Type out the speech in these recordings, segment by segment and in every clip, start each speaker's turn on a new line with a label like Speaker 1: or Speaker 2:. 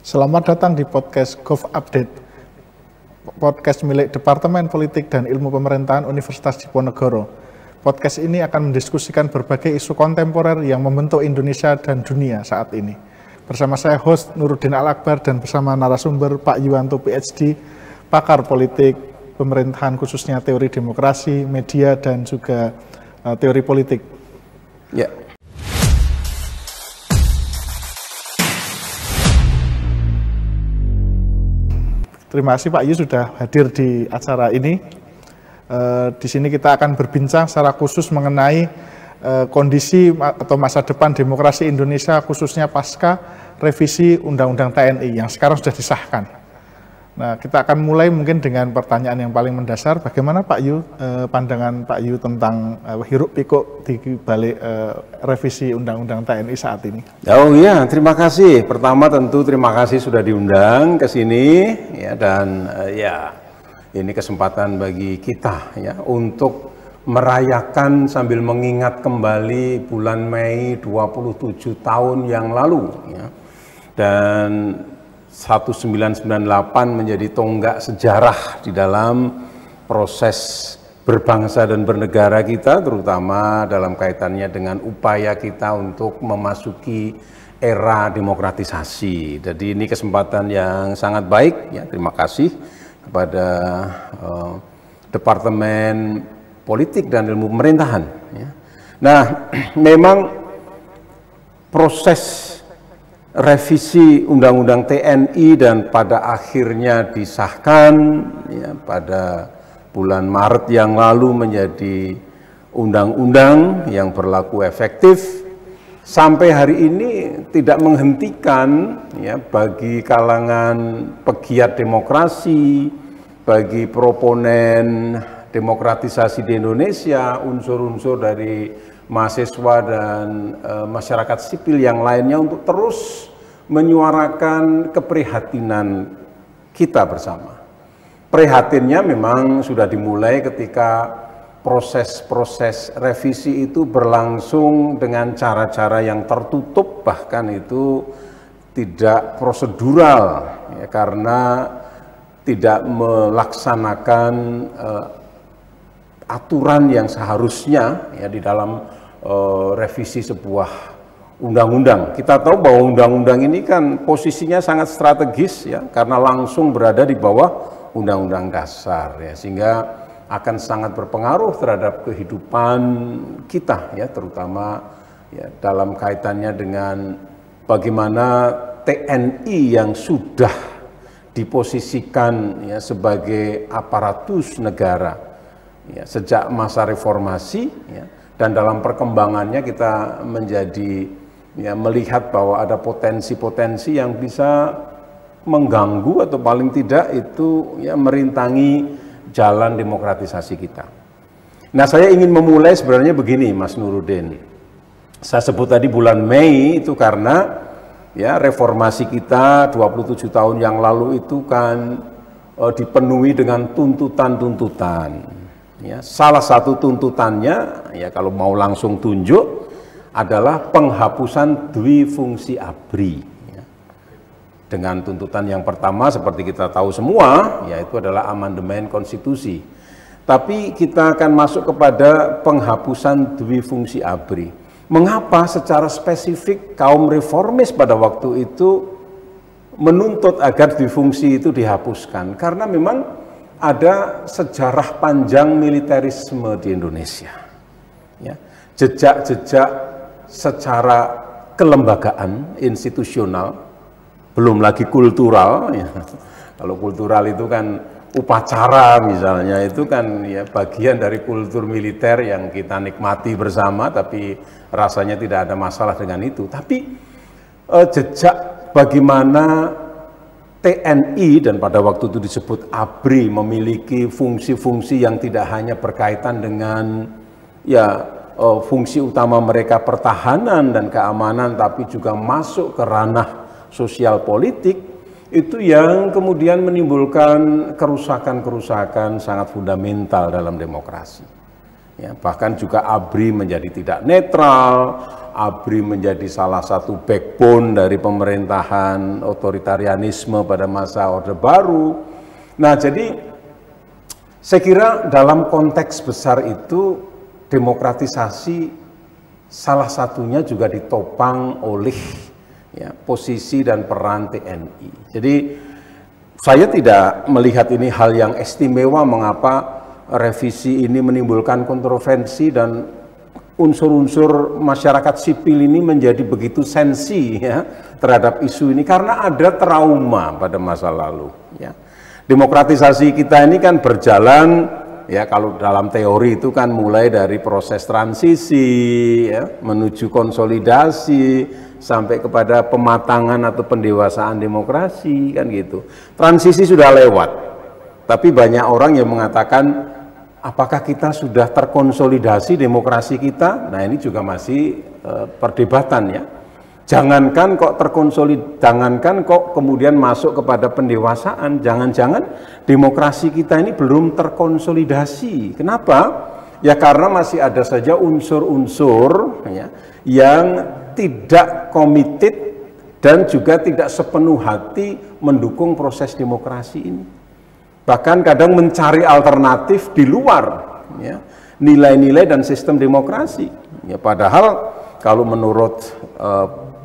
Speaker 1: Selamat datang di podcast Gov Update, podcast milik Departemen Politik dan Ilmu Pemerintahan Universitas Diponegoro. Podcast ini akan mendiskusikan berbagai isu kontemporer yang membentuk Indonesia dan dunia saat ini. Bersama saya host Nuruddin Al-Akbar dan bersama narasumber Pak Yuwanto PhD, pakar politik, pemerintahan khususnya teori demokrasi, media, dan juga teori politik.
Speaker 2: Ya.
Speaker 1: Terima kasih Pak Yu sudah hadir di acara ini. Di sini kita akan berbincang secara khusus mengenai kondisi atau masa depan demokrasi Indonesia khususnya pasca revisi Undang-Undang TNI yang sekarang sudah disahkan. Nah, kita akan mulai mungkin dengan pertanyaan yang paling mendasar. Bagaimana Pak Yu, pandangan Pak Yu tentang hiruk pikuk di balik revisi Undang-Undang TNI saat ini?
Speaker 2: Oh iya, terima kasih. Pertama tentu terima kasih sudah diundang ke sini ya, dan ya ini kesempatan bagi kita ya untuk merayakan sambil mengingat kembali bulan Mei 27 tahun yang lalu ya. Dan 1998 menjadi tonggak sejarah di dalam proses berbangsa dan bernegara kita, terutama dalam kaitannya dengan upaya kita untuk memasuki era demokratisasi. Jadi ini kesempatan yang sangat baik, ya, terima kasih kepada Departemen Politik dan Ilmu Pemerintahan. Ya. Nah, memang proses revisi Undang-Undang TNI dan pada akhirnya disahkan ya, pada bulan Maret yang lalu menjadi undang-undang yang berlaku efektif sampai hari ini tidak menghentikan ya, bagi kalangan pegiat demokrasi, bagi proponen demokratisasi di Indonesia, unsur-unsur dari mahasiswa dan masyarakat sipil yang lainnya untuk terus menyuarakan keprihatinan kita bersama. Prihatinnya memang sudah dimulai ketika proses-proses revisi itu berlangsung dengan cara-cara yang tertutup, bahkan itu tidak prosedural ya, karena tidak melaksanakan aturan yang seharusnya ya di dalam revisi sebuah undang-undang. Kita tahu bahwa undang-undang ini kan posisinya sangat strategis ya, karena langsung berada di bawah undang-undang dasar ya, sehingga akan sangat berpengaruh terhadap kehidupan kita ya, terutama ya dalam kaitannya dengan bagaimana TNI yang sudah diposisikan ya sebagai aparatus negara ya, sejak masa reformasi ya, dan dalam perkembangannya kita menjadi ya, melihat bahwa ada potensi-potensi yang bisa mengganggu atau paling tidak itu ya, merintangi jalan demokratisasi kita. Nah, saya ingin memulai sebenarnya begini Mas Nuruddin. Saya sebut tadi bulan Mei itu karena ya reformasi kita 27 tahun yang lalu itu kan dipenuhi dengan tuntutan-tuntutan. Ya, salah satu tuntutannya, ya kalau mau langsung tunjuk, adalah penghapusan dwifungsi ABRI. Ya. Dengan tuntutan yang pertama, seperti kita tahu semua, yaitu adalah amandemen konstitusi. Tapi kita akan masuk kepada penghapusan dwifungsi ABRI. Mengapa secara spesifik kaum reformis pada waktu itu menuntut agar dwifungsi itu dihapuskan? Karena memang ada sejarah panjang militerisme di Indonesia, ya. Jejak-jejak secara kelembagaan, institusional, belum lagi kultural. Ya. Kalau kultural itu kan upacara misalnya, itu kan ya bagian dari kultur militer yang kita nikmati bersama, tapi rasanya tidak ada masalah dengan itu. Tapi jejak bagaimana TNI dan pada waktu itu disebut ABRI memiliki fungsi-fungsi yang tidak hanya berkaitan dengan ya fungsi utama mereka pertahanan dan keamanan, tapi juga masuk ke ranah sosial politik, itu yang kemudian menimbulkan kerusakan-kerusakan sangat fundamental dalam demokrasi. Ya, bahkan juga ABRI menjadi tidak netral, ABRI menjadi salah satu backbone dari pemerintahan otoritarianisme pada masa Orde Baru. Nah, jadi saya kira dalam konteks besar itu demokratisasi salah satunya juga ditopang oleh ya, posisi dan peran TNI. Jadi saya tidak melihat ini hal yang istimewa mengapa revisi ini menimbulkan kontroversi dan unsur-unsur masyarakat sipil ini menjadi begitu sensi ya terhadap isu ini karena ada trauma pada masa lalu ya. Demokratisasi kita ini kan berjalan ya, kalau dalam teori itu kan mulai dari proses transisi ya, menuju konsolidasi sampai kepada pematangan atau pendewasaan demokrasi kan gitu. Transisi sudah lewat. Tapi banyak orang yang mengatakan apakah kita sudah terkonsolidasi demokrasi kita? Nah, ini juga masih perdebatan ya. Jangankan kok jangankan kok kemudian masuk kepada pendewasaan, jangan-jangan demokrasi kita ini belum terkonsolidasi. Kenapa? Ya karena masih ada saja unsur-unsur ya, yang tidak komited dan juga tidak sepenuh hati mendukung proses demokrasi ini. Bahkan kadang mencari alternatif di luar ya, nilai-nilai dan sistem demokrasi. Ya, padahal kalau menurut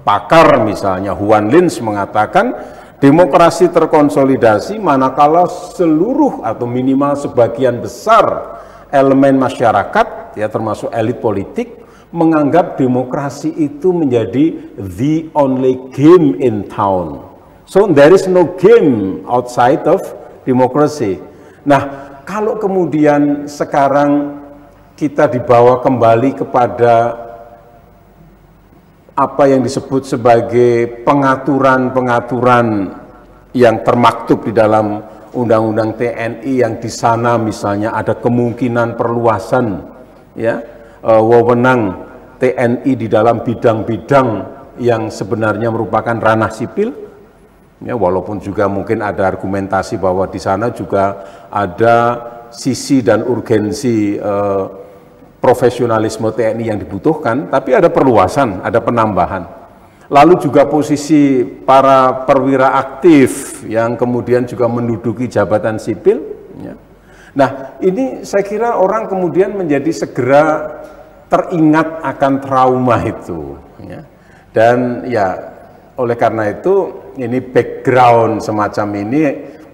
Speaker 2: pakar misalnya Juan Lins mengatakan demokrasi terkonsolidasi manakala seluruh atau minimal sebagian besar elemen masyarakat ya termasuk elit politik menganggap demokrasi itu menjadi the only game in town. So there is no game outside of demokrasi. Nah, kalau kemudian sekarang kita dibawa kembali kepada apa yang disebut sebagai pengaturan-pengaturan yang termaktub di dalam Undang-Undang TNI yang di sana misalnya ada kemungkinan perluasan ya wewenang TNI di dalam bidang-bidang yang sebenarnya merupakan ranah sipil. Ya, walaupun juga mungkin ada argumentasi bahwa di sana juga ada sisi dan urgensi profesionalisme TNI yang dibutuhkan, tapi ada perluasan, ada penambahan. Lalu juga posisi para perwira aktif yang kemudian juga menduduki jabatan sipil. Ya. Nah, ini saya kira orang kemudian menjadi segera teringat akan trauma itu. Ya. Dan ya oleh karena itu ini background semacam ini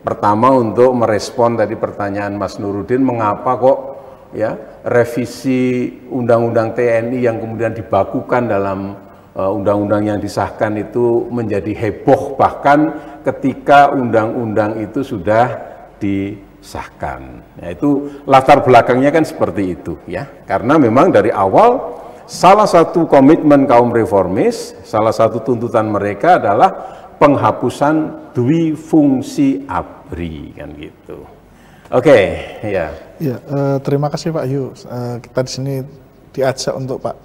Speaker 2: pertama untuk merespon tadi pertanyaan Mas Nurudin, mengapa kok ya revisi Undang-Undang TNI yang kemudian dibakukan dalam undang-undang yang disahkan itu menjadi heboh bahkan ketika undang-undang itu sudah disahkan. Ya, itu latar belakangnya kan seperti itu ya. Karena memang dari awal salah satu komitmen kaum reformis, salah satu tuntutan mereka adalah penghapusan dwi fungsi ABRI kan gitu. Oke, ya.
Speaker 1: Ya, terima kasih Pak Yu. Kita di sini diajak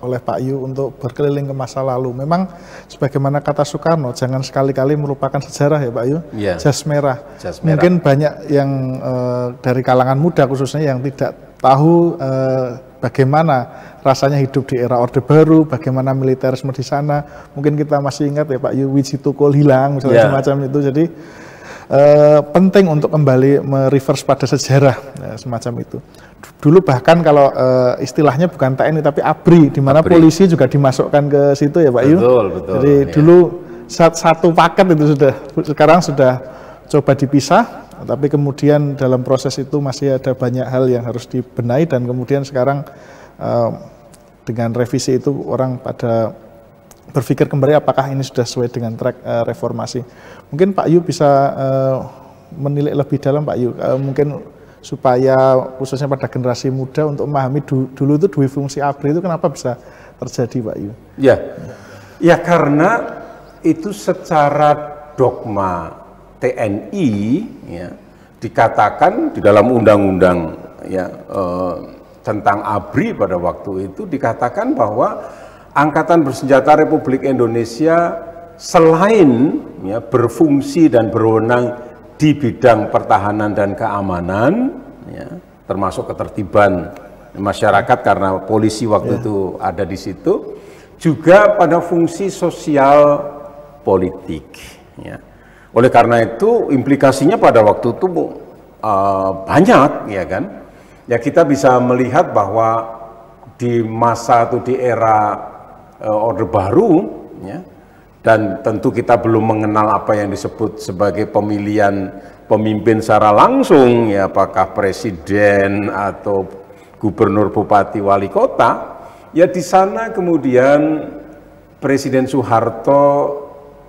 Speaker 1: oleh Pak Yu untuk berkeliling ke masa lalu. Memang sebagaimana kata Soekarno, jangan sekali-kali melupakan sejarah ya Pak Yu.
Speaker 2: Ya.
Speaker 1: Jas merah. Mungkin banyak yang dari kalangan muda khususnya yang tidak tahu bagaimana rasanya hidup di era Orde Baru, bagaimana militerisme di sana. Mungkin kita masih ingat ya Pak Yu, Wiji Tukul hilang misalnya semacam itu. Jadi penting untuk kembali mereverse pada sejarah ya, semacam itu. Dulu bahkan kalau istilahnya bukan TNI tapi ABRI, di mana polisi juga dimasukkan ke situ ya Pak Yu.
Speaker 2: Betul.
Speaker 1: Jadi dulu satu paket itu sudah, sekarang sudah coba dipisah, tapi kemudian dalam proses itu masih ada banyak hal yang harus dibenahi dan kemudian sekarang dengan revisi itu orang pada berpikir kembali apakah ini sudah sesuai dengan track reformasi. Mungkin Pak Yu bisa menilik lebih dalam Pak Yu, mungkin supaya khususnya pada generasi muda untuk memahami dulu itu dua fungsi ABRI itu kenapa bisa terjadi Pak Yu?
Speaker 2: Ya karena itu secara dogma TNI ya, dikatakan di dalam undang-undang ya tentang ABRI pada waktu itu dikatakan bahwa Angkatan Bersenjata Republik Indonesia selain ya, berfungsi dan berwenang di bidang pertahanan dan keamanan, ya, termasuk ketertiban masyarakat karena polisi waktu itu ada di situ, juga pada fungsi sosial politik. Ya. Oleh karena itu implikasinya pada waktu itu banyak, ya kan? Ya kita bisa melihat bahwa di masa atau di era Orde Baru, ya, dan tentu kita belum mengenal apa yang disebut sebagai pemilihan pemimpin secara langsung, ya, apakah presiden atau gubernur, bupati, wali kota. Ya di sana kemudian Presiden Soeharto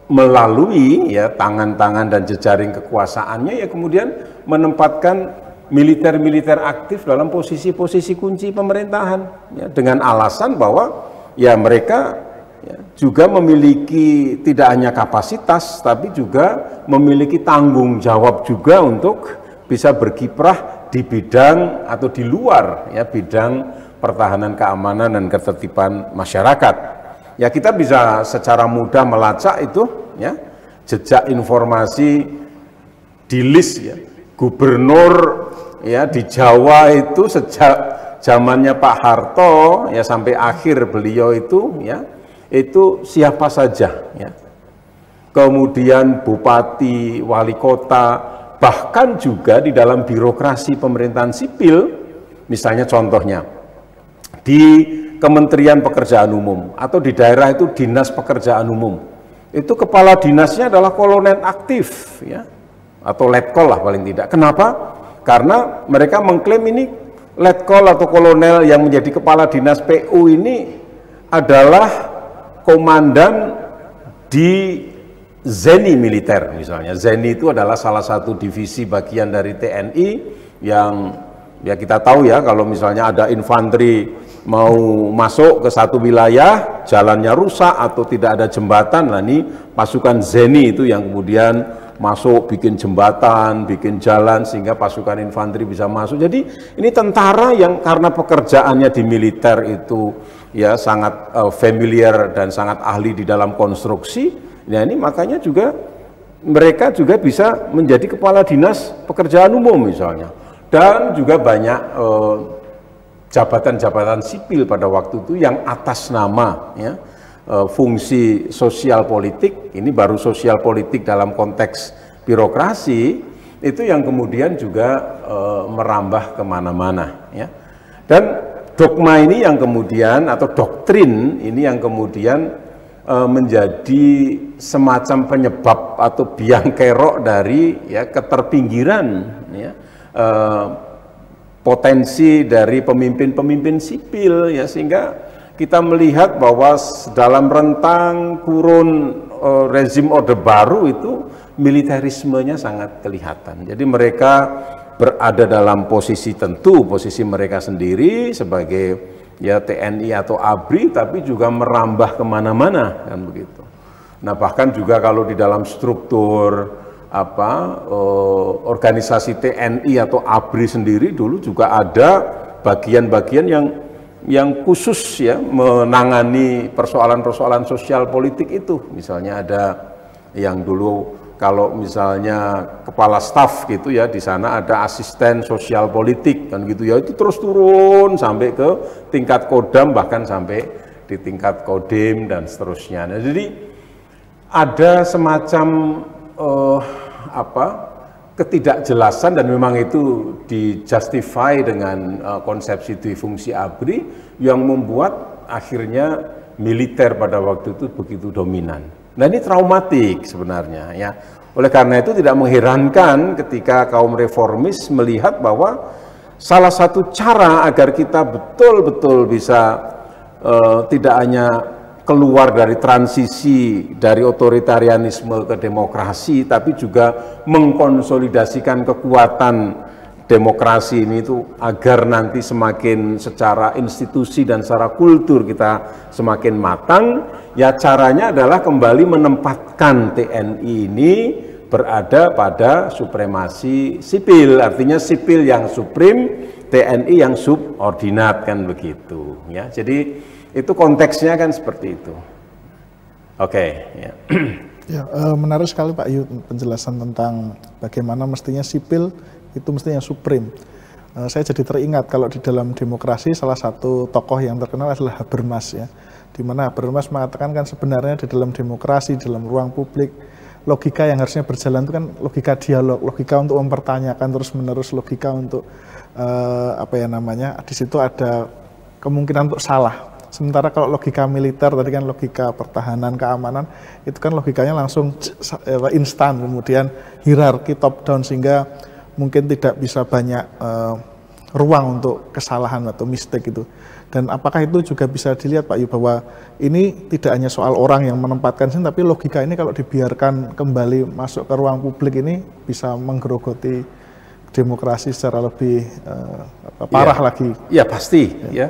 Speaker 2: melalui ya tangan-tangan dan jejaring kekuasaannya ya kemudian menempatkan militer-militer aktif dalam posisi-posisi kunci pemerintahan ya, dengan alasan bahwa ya mereka ya, juga memiliki tidak hanya kapasitas tapi juga memiliki tanggung jawab juga untuk bisa berkiprah di bidang atau di luar ya bidang pertahanan keamanan dan ketertiban masyarakat. Ya kita bisa secara mudah melacak itu ya jejak informasi di list ya gubernur ya di Jawa itu sejak zamannya Pak Harto ya sampai akhir beliau itu ya itu siapa saja ya. Kemudian bupati, wali kota, bahkan juga di dalam birokrasi pemerintahan sipil, misalnya contohnya di Kementerian Pekerjaan Umum atau di daerah itu Dinas Pekerjaan Umum. Itu kepala dinasnya adalah kolonel aktif ya atau letkol lah paling tidak. Kenapa? Karena mereka mengklaim ini letkol atau kolonel yang menjadi kepala dinas PU ini adalah komandan di ZENI militer misalnya. ZENI itu adalah salah satu divisi bagian dari TNI yang ya kita tahu ya kalau misalnya ada infanteri mau masuk ke satu wilayah, jalannya rusak atau tidak ada jembatan, nah ini pasukan ZENI itu yang kemudian masuk bikin jembatan, bikin jalan sehingga pasukan infanteri bisa masuk. Jadi ini tentara yang karena pekerjaannya di militer itu ya sangat familiar dan sangat ahli di dalam konstruksi. Nah ini makanya juga mereka juga bisa menjadi kepala dinas pekerjaan umum misalnya. Dan juga banyak jabatan-jabatan sipil pada waktu itu yang atas nama ya, fungsi sosial politik, ini baru sosial politik dalam konteks birokrasi, itu yang kemudian juga merambah kemana-mana. Ya. Dan dogma ini yang kemudian, atau doktrin ini yang kemudian menjadi semacam penyebab atau biang kerok dari ya, keterpinggiran ya, potensi dari pemimpin-pemimpin sipil ya sehingga kita melihat bahwa dalam rentang kurun rezim Orde Baru itu militerismenya sangat kelihatan. Jadi mereka berada dalam posisi tentu, posisi mereka sendiri sebagai ya TNI atau ABRI, tapi juga merambah kemana-mana kan begitu. Nah bahkan juga kalau di dalam struktur organisasi TNI atau ABRI sendiri dulu juga ada bagian-bagian yang khusus ya menangani persoalan-persoalan sosial politik itu. Misalnya ada yang dulu kalau misalnya kepala staf gitu ya di sana ada asisten sosial politik kan gitu ya, itu terus turun sampai ke tingkat Kodam bahkan sampai di tingkat Kodim dan seterusnya. Nah, jadi ada semacam ketidakjelasan dan memang itu dijustify dengan konsepsi difungsi ABRI yang membuat akhirnya militer pada waktu itu begitu dominan. Nah ini traumatik sebenarnya ya. Oleh karena itu tidak mengherankan ketika kaum reformis melihat bahwa salah satu cara agar kita betul-betul bisa tidak hanya keluar dari transisi dari otoritarianisme ke demokrasi, tapi juga mengkonsolidasikan kekuatan demokrasi ini itu agar nanti semakin secara institusi dan secara kultur kita semakin matang, ya caranya adalah kembali menempatkan TNI ini berada pada supremasi sipil, artinya sipil yang suprim, TNI yang subordinat kan begitu ya. Jadi itu konteksnya kan seperti itu. Oke, ya.
Speaker 1: Ya, menarik sekali Pak Yu penjelasan tentang bagaimana mestinya sipil itu mestinya supreme. Saya jadi teringat kalau di dalam demokrasi salah satu tokoh yang terkenal adalah Habermas ya, di mana Habermas mengatakan kan sebenarnya di dalam demokrasi, dalam ruang publik, logika yang harusnya berjalan itu kan logika dialog, logika untuk mempertanyakan terus-menerus, logika untuk di situ ada kemungkinan untuk salah. Sementara kalau logika militer tadi kan logika pertahanan, keamanan, itu kan logikanya langsung instan, kemudian hierarki top down sehingga mungkin tidak bisa banyak ruang untuk kesalahan atau mistake itu. Dan apakah itu juga bisa dilihat Pak Yu bahwa ini tidak hanya soal orang yang menempatkan sini, tapi logika ini kalau dibiarkan kembali masuk ke ruang publik ini bisa menggerogoti demokrasi secara lebih parah lagi.
Speaker 2: Ya pasti ya.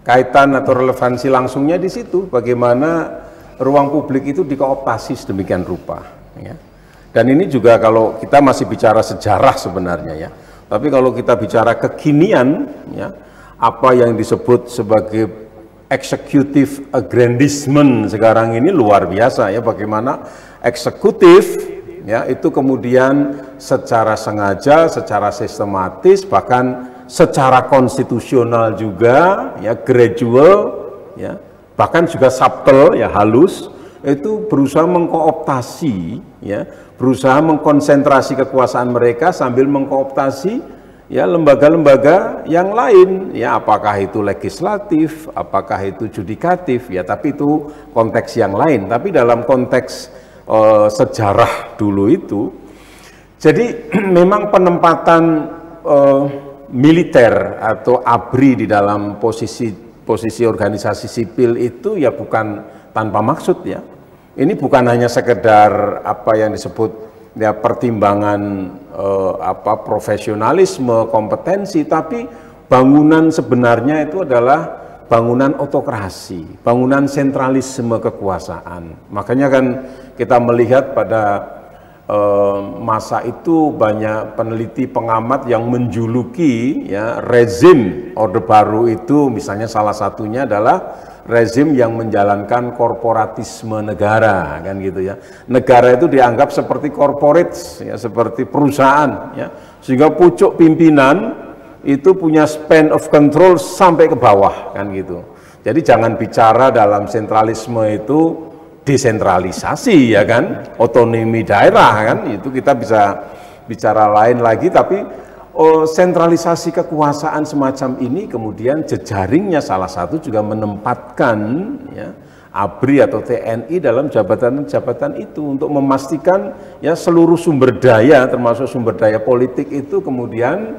Speaker 2: Kaitan atau relevansi langsungnya di situ, bagaimana ruang publik itu dikooptasi sedemikian rupa. Ya. Dan ini juga kalau kita masih bicara sejarah sebenarnya ya, tapi kalau kita bicara kekinian, ya, apa yang disebut sebagai executive aggrandizement sekarang ini luar biasa ya, bagaimana eksekutif ya itu kemudian secara sengaja, secara sistematis, bahkan secara konstitusional juga ya, gradual ya, bahkan juga subtle ya, halus, itu berusaha mengkooptasi ya, berusaha mengkonsentrasi kekuasaan mereka sambil mengkooptasi ya lembaga-lembaga yang lain ya, apakah itu legislatif, apakah itu judikatif ya, tapi itu konteks yang lain. Tapi dalam konteks sejarah dulu itu, jadi memang penempatan militer atau ABRI di dalam posisi organisasi sipil itu ya bukan tanpa maksud ya. Ini bukan hanya sekedar apa yang disebut ya pertimbangan profesionalisme, kompetensi, tapi bangunan sebenarnya itu adalah bangunan otokrasi, bangunan sentralisme kekuasaan. Makanya kan kita melihat pada masa itu banyak peneliti pengamat yang menjuluki ya rezim Orde Baru itu, misalnya salah satunya adalah rezim yang menjalankan korporatisme negara, kan gitu ya. Negara itu dianggap seperti corporates ya, seperti perusahaan ya, sehingga pucuk pimpinan itu punya span of control sampai ke bawah, kan gitu. Jadi jangan bicara dalam sentralisme itu desentralisasi ya kan, otonomi daerah kan, itu kita bisa bicara lain lagi, tapi sentralisasi kekuasaan semacam ini kemudian jejaringnya salah satu juga menempatkan ya ABRI atau TNI dalam jabatan-jabatan itu untuk memastikan ya seluruh sumber daya termasuk sumber daya politik itu kemudian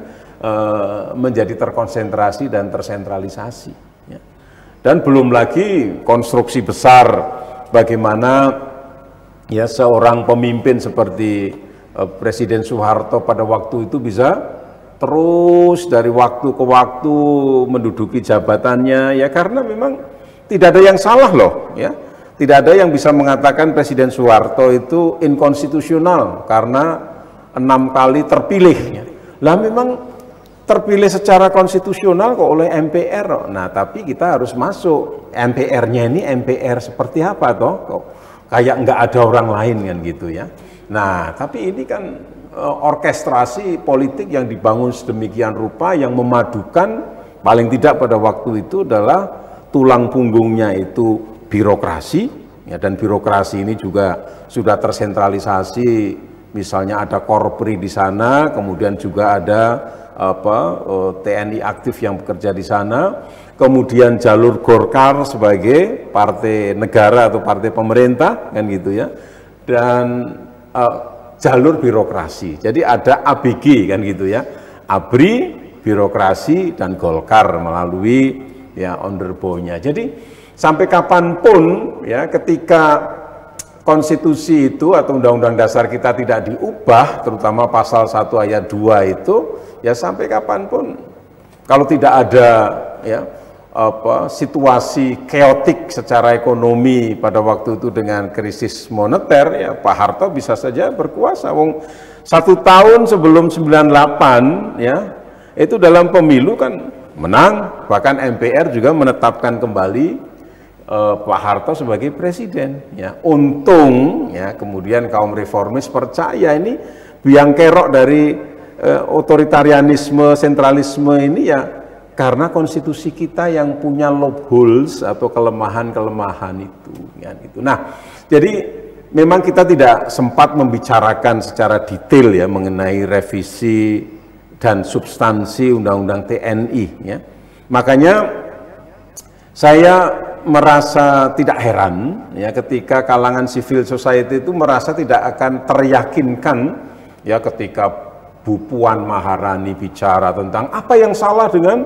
Speaker 2: menjadi terkonsentrasi dan tersentralisasi ya. Dan belum lagi konstruksi besar bagaimana ya seorang pemimpin seperti Presiden Soeharto pada waktu itu bisa terus dari waktu ke waktu menduduki jabatannya ya, karena memang tidak ada yang salah loh ya, tidak ada yang bisa mengatakan Presiden Soeharto itu inkonstitusional karena 6 kali terpilih ya. Lah memang terpilih secara konstitusional kok oleh MPR. Nah, tapi kita harus masuk MPR-nya ini MPR seperti apa toh? Kok kayak nggak ada orang lain kan gitu ya. Nah, tapi ini kan orkestrasi politik yang dibangun sedemikian rupa yang memadukan paling tidak pada waktu itu adalah tulang punggungnya itu birokrasi ya, dan birokrasi ini juga sudah tersentralisasi, misalnya ada Korpri di sana, kemudian juga ada TNI aktif yang bekerja di sana, kemudian jalur Golkar sebagai partai negara atau partai pemerintah kan gitu ya, dan jalur birokrasi. Jadi ada ABG kan gitu ya, ABRI, birokrasi, dan Golkar melalui ya onderbaunya. Jadi sampai kapanpun ya ketika konstitusi itu atau undang-undang dasar kita tidak diubah, terutama pasal 1 ayat 2 itu, ya sampai kapanpun kalau tidak ada ya situasi keotik secara ekonomi pada waktu itu dengan krisis moneter, ya Pak Harto bisa saja berkuasa. Wong 1 tahun sebelum 98 ya itu dalam pemilu kan menang, bahkan MPR juga menetapkan kembali Pak Harto sebagai presiden ya. Untung ya kemudian kaum reformis percaya ini biang kerok dari otoritarianisme, sentralisme ini ya karena konstitusi kita yang punya loopholes atau kelemahan-kelemahan itu, ya, gitu. Nah, jadi memang kita tidak sempat membicarakan secara detail ya mengenai revisi dan substansi Undang-Undang TNI, ya. Makanya saya merasa tidak heran ya ketika kalangan civil society itu merasa tidak akan teryakinkan ya ketika Bu Puan Maharani bicara tentang apa yang salah dengan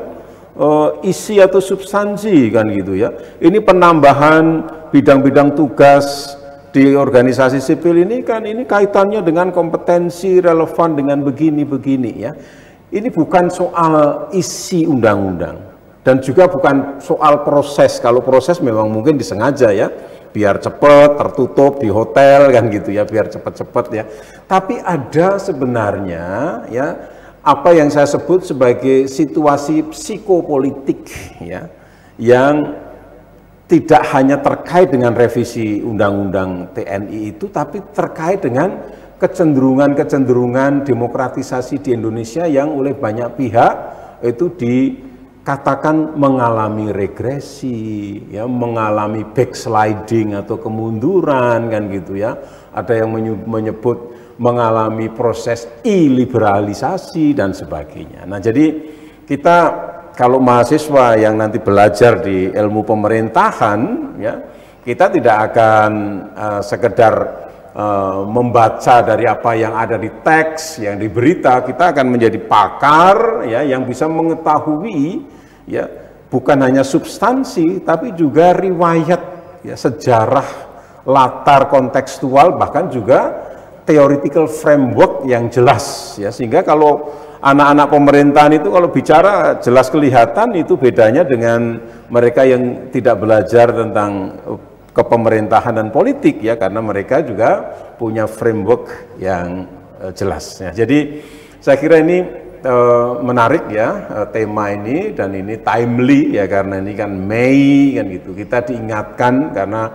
Speaker 2: isi atau substansi kan gitu ya. Ini penambahan bidang-bidang tugas di organisasi sipil ini kan ini kaitannya dengan kompetensi relevan dengan begini-begini ya. Ini bukan soal isi undang-undang dan juga bukan soal proses. Kalau proses memang mungkin disengaja ya, biar cepat, tertutup di hotel kan gitu ya, biar cepat-cepat ya. Tapi ada sebenarnya ya apa yang saya sebut sebagai situasi psikopolitik ya, yang tidak hanya terkait dengan revisi Undang-Undang TNI itu, tapi terkait dengan kecenderungan-kecenderungan demokratisasi di Indonesia yang oleh banyak pihak itu dikatakan mengalami regresi, ya, mengalami backsliding atau kemunduran kan gitu ya. Ada yang menyebut mengalami proses iliberalisasi dan sebagainya. Nah, jadi kita kalau mahasiswa yang nanti belajar di ilmu pemerintahan, ya, kita tidak akan sekedar membaca dari apa yang ada di teks, yang di berita. Kita akan menjadi pakar, ya, yang bisa mengetahui, ya, bukan hanya substansi, tapi juga riwayat, ya, sejarah, latar kontekstual, bahkan juga theoretical framework yang jelas ya, sehingga kalau anak-anak pemerintahan itu kalau bicara jelas kelihatan itu bedanya dengan mereka yang tidak belajar tentang kepemerintahan dan politik ya, karena mereka juga punya framework yang jelas ya. Jadi saya kira ini menarik ya tema ini, dan ini timely ya karena ini kan Mei kan gitu, kita diingatkan karena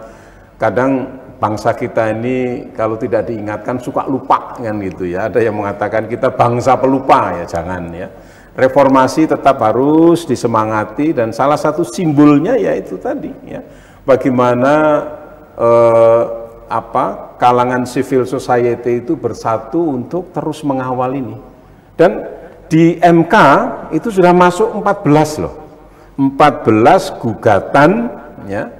Speaker 2: kadang bangsa kita ini kalau tidak diingatkan suka lupa kan gitu ya. Ada yang mengatakan kita bangsa pelupa, ya jangan ya. Reformasi tetap harus disemangati dan salah satu simbolnya yaitu tadi ya. Bagaimana kalangan civil society itu bersatu untuk terus mengawal ini. Dan di MK itu sudah masuk 14 loh. 14 gugatan ya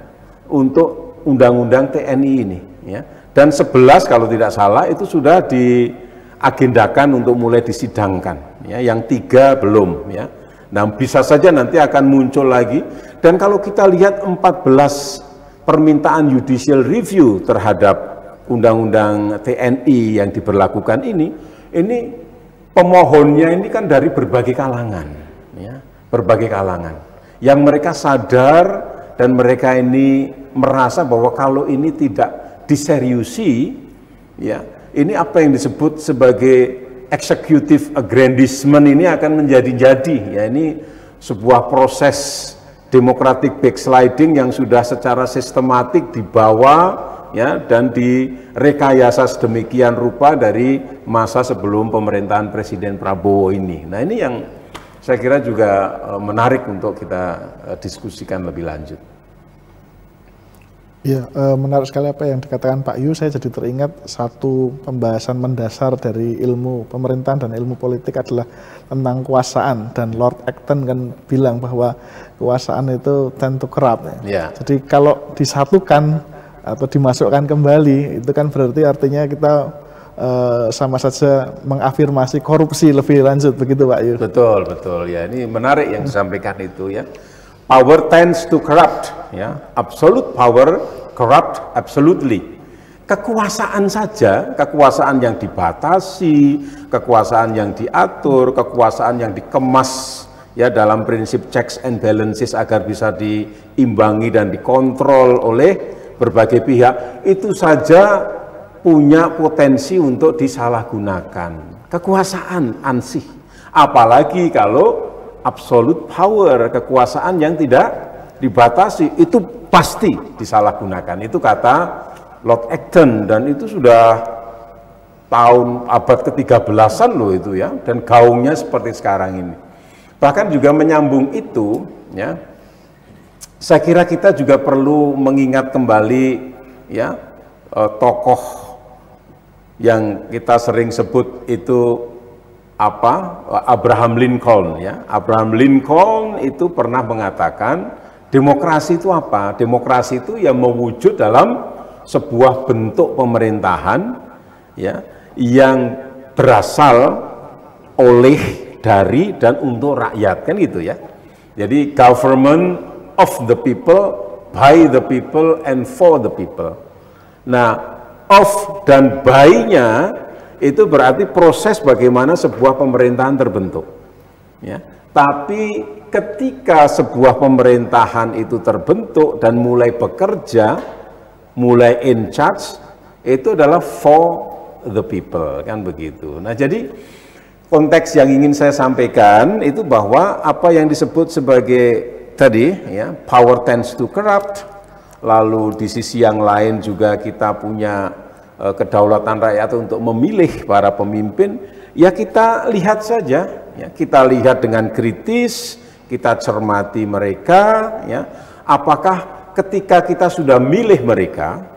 Speaker 2: untuk Undang-Undang TNI ini ya, dan 11 kalau tidak salah itu sudah diagendakan untuk mulai disidangkan ya, yang 3 belum ya. Nah, bisa saja nanti akan muncul lagi, dan kalau kita lihat 14 permintaan judicial review terhadap Undang-Undang TNI yang diberlakukan ini pemohonnya ini kan dari berbagai kalangan ya, berbagai kalangan yang mereka sadar dan mereka ini merasa bahwa kalau ini tidak diseriusi, ya, ini apa yang disebut sebagai executive aggrandizement ini akan menjadi-jadi. Ya, ini sebuah proses democratic backsliding yang sudah secara sistematik dibawa, ya, dan direkayasa sedemikian rupa dari masa sebelum pemerintahan Presiden Prabowo ini. Nah, ini yang saya kira juga menarik untuk kita diskusikan lebih lanjut.
Speaker 1: Ya, menarik sekali apa yang dikatakan Pak Yu. Saya jadi teringat satu pembahasan mendasar dari ilmu pemerintahan dan ilmu politik adalah tentang kekuasaan, dan Lord Acton kan bilang bahwa kekuasaan itu tend to corrupt. Ya. Jadi kalau disatukan atau dimasukkan kembali itu kan berarti artinya kita sama saja mengafirmasi korupsi lebih lanjut, begitu Pak Yu? Betul, betul ya. Ini menarik yang disampaikan itu ya. Power tends to corrupt, ya. Absolute power corrupt absolutely. Kekuasaan saja, kekuasaan yang dibatasi, kekuasaan yang diatur, kekuasaan yang dikemas ya dalam prinsip checks and balances agar bisa diimbangi dan dikontrol oleh berbagai pihak, itu saja punya potensi untuk disalahgunakan. Kekuasaan ansih, apalagi kalau absolute power, kekuasaan yang tidak dibatasi, itu pasti disalahgunakan. Itu kata Lord Acton, dan itu sudah
Speaker 2: tahun abad ke-13-an loh itu ya, dan gaungnya seperti sekarang ini. Bahkan juga menyambung itu ya, saya kira kita juga perlu mengingat kembali ya tokoh yang kita sering sebut itu apa, Abraham Lincoln ya. Abraham Lincoln itu pernah mengatakan demokrasi itu apa? Demokrasi itu yang mewujud dalam sebuah bentuk pemerintahan ya yang berasal oleh, dari, dan untuk rakyat, kan gitu ya. Jadi government of the people, by the people, and for the people. Nah, of dan by-nya itu berarti proses bagaimana sebuah pemerintahan terbentuk ya. Tapi ketika sebuah pemerintahan itu terbentuk dan mulai bekerja, mulai in charge, itu adalah for the people, kan begitu. Nah, jadi konteks yang ingin saya sampaikan itu bahwa apa yang disebut sebagai tadi ya, power tends to corrupt, lalu di sisi yang lain juga kita punya kedaulatan rakyat untuk memilih para pemimpin, ya kita lihat saja, ya, kita lihat dengan kritis, kita cermati mereka, ya, apakah ketika kita sudah milih mereka,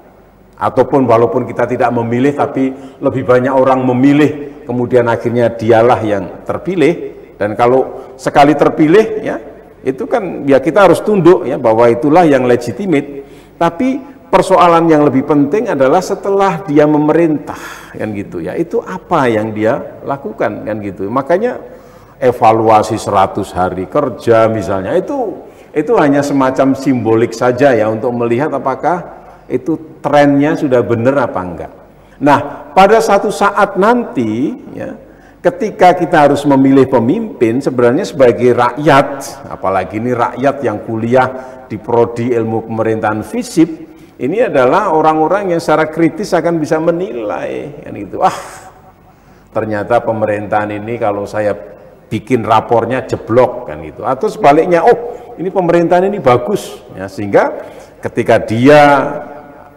Speaker 2: ataupun walaupun kita tidak memilih tapi lebih banyak orang memilih, kemudian akhirnya dialah yang terpilih, dan kalau sekali terpilih ya itu kan ya kita harus tunduk ya bahwa itulah yang legitimate. Tapi persoalan yang lebih penting adalah setelah dia memerintah, kan gitu ya, itu apa yang dia lakukan, kan gitu. Makanya evaluasi 100 hari kerja misalnya itu hanya semacam simbolik saja ya untuk melihat apakah itu trennya sudah benar apa enggak. Nah, pada satu saat nanti ya, ketika kita harus memilih pemimpin, sebenarnya sebagai rakyat, apalagi ini rakyat yang kuliah di prodi ilmu pemerintahan FISIP, ini adalah orang-orang yang secara kritis akan bisa menilai, kan gitu. Ternyata pemerintahan ini kalau saya bikin rapornya jeblok, kan gitu. Atau sebaliknya, oh ini pemerintahan ini bagus, ya, sehingga ketika dia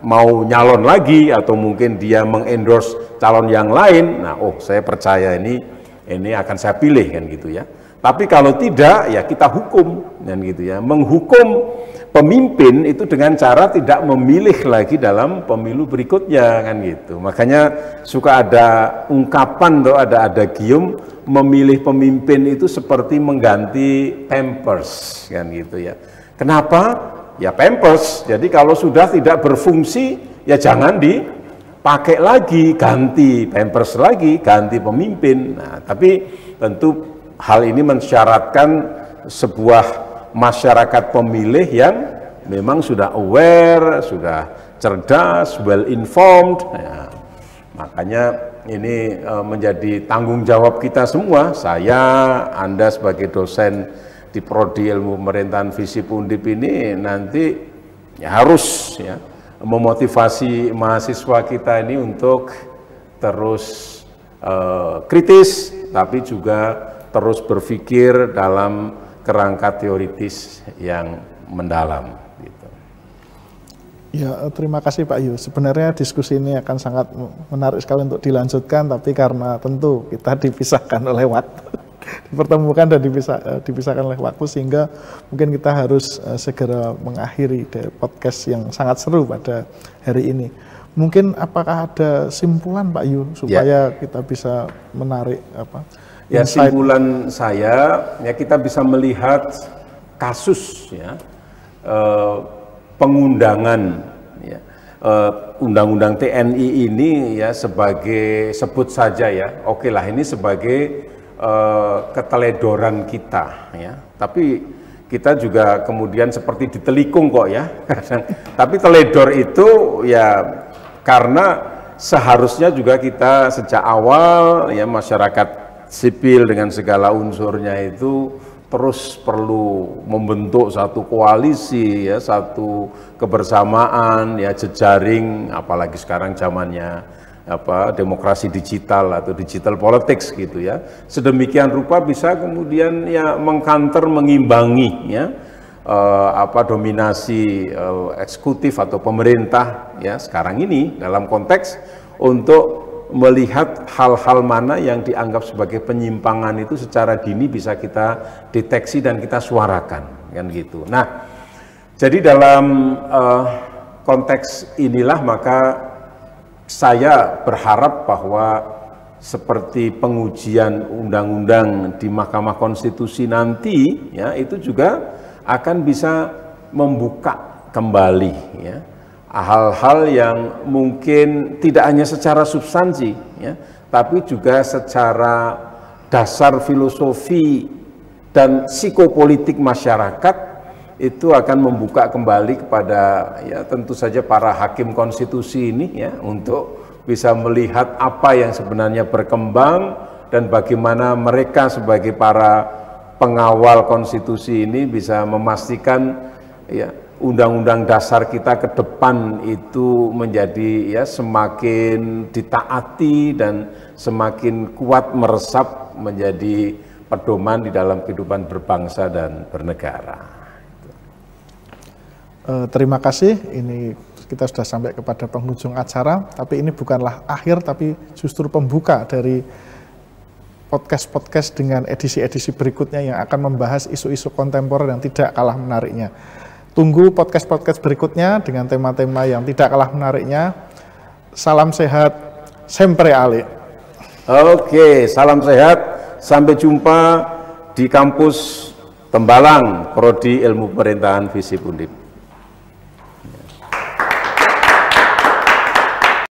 Speaker 2: mau nyalon lagi atau mungkin dia mengendorse calon yang lain, nah saya percaya ini akan saya pilih, kan gitu ya. Tapi kalau tidak ya kita hukum, kan gitu ya. Menghukum pemimpin itu dengan cara tidak memilih lagi dalam pemilu berikutnya, kan gitu. Makanya suka ada ungkapan tuh, ada adagium, memilih pemimpin itu seperti mengganti pampers, kan gitu ya. Kenapa? Ya pampers, jadi kalau sudah tidak berfungsi, ya jangan dipakai lagi, ganti pampers lagi, ganti pemimpin. Nah, tapi tentu hal ini mensyaratkan sebuah masyarakat pemilih yang memang sudah aware, sudah cerdas, well informed. Nah, makanya ini menjadi tanggung jawab kita semua, saya, Anda sebagai dosen di prodi ilmu pemerintahan FISIP Undip ini nanti ya harus ya memotivasi mahasiswa kita ini untuk terus kritis, tapi juga terus berpikir dalam kerangka teoritis yang mendalam. Gitu.
Speaker 1: Ya, terima kasih Pak Yu. Sebenarnya diskusi ini akan sangat menarik sekali untuk dilanjutkan, tapi karena tentu kita dipisahkan oleh waktu. Dipertemukan dan dipisahkan oleh waktu, sehingga mungkin kita harus segera mengakhiri podcast yang sangat seru pada hari ini. Mungkin apakah ada simpulan Pak Yu supaya kita bisa menarik apa?
Speaker 2: Ya, simpulan saya ya kita bisa melihat kasus ya pengundangan ya undang-undang TNI ini ya sebagai, sebut saja ya, oke lah ini sebagai keteledoran kita ya, tapi kita juga kemudian seperti ditelikung kok ya. Tapi teledor itu ya karena seharusnya juga kita sejak awal ya masyarakat sipil dengan segala unsurnya itu terus perlu membentuk satu koalisi ya, satu kebersamaan ya, jejaring, apalagi sekarang zamannya demokrasi digital atau digital politics gitu ya. Sedemikian rupa bisa kemudian ya mengcounter, mengimbangi ya dominasi eksekutif atau pemerintah ya sekarang ini dalam konteks untuk melihat hal-hal mana yang dianggap sebagai penyimpangan itu secara dini bisa kita deteksi dan kita suarakan, kan gitu. Nah, jadi dalam konteks inilah maka saya berharap bahwa seperti pengujian undang-undang di Mahkamah Konstitusi nanti, ya, itu juga akan bisa membuka kembali, ya, hal-hal yang mungkin tidak hanya secara substansi, ya, tapi juga secara dasar filosofi dan psikopolitik masyarakat, itu akan membuka kembali kepada, ya, tentu saja para hakim konstitusi ini, ya, untuk bisa melihat apa yang sebenarnya berkembang dan bagaimana mereka sebagai para pengawal konstitusi ini bisa memastikan, ya, undang-undang dasar kita ke depan itu menjadi, ya, semakin ditaati dan semakin kuat meresap menjadi pedoman di dalam kehidupan berbangsa dan bernegara.
Speaker 1: Terima kasih, ini kita sudah sampai kepada penghujung acara, tapi ini bukanlah akhir, tapi justru pembuka dari podcast-podcast dengan edisi-edisi berikutnya yang akan membahas isu-isu kontemporer yang tidak kalah menariknya. Tunggu podcast-podcast berikutnya dengan tema-tema yang tidak kalah menariknya. Salam sehat, sempre ale.
Speaker 2: Oke, salam sehat, sampai jumpa di kampus Tembalang, Prodi Ilmu Pemerintahan Visip Undip.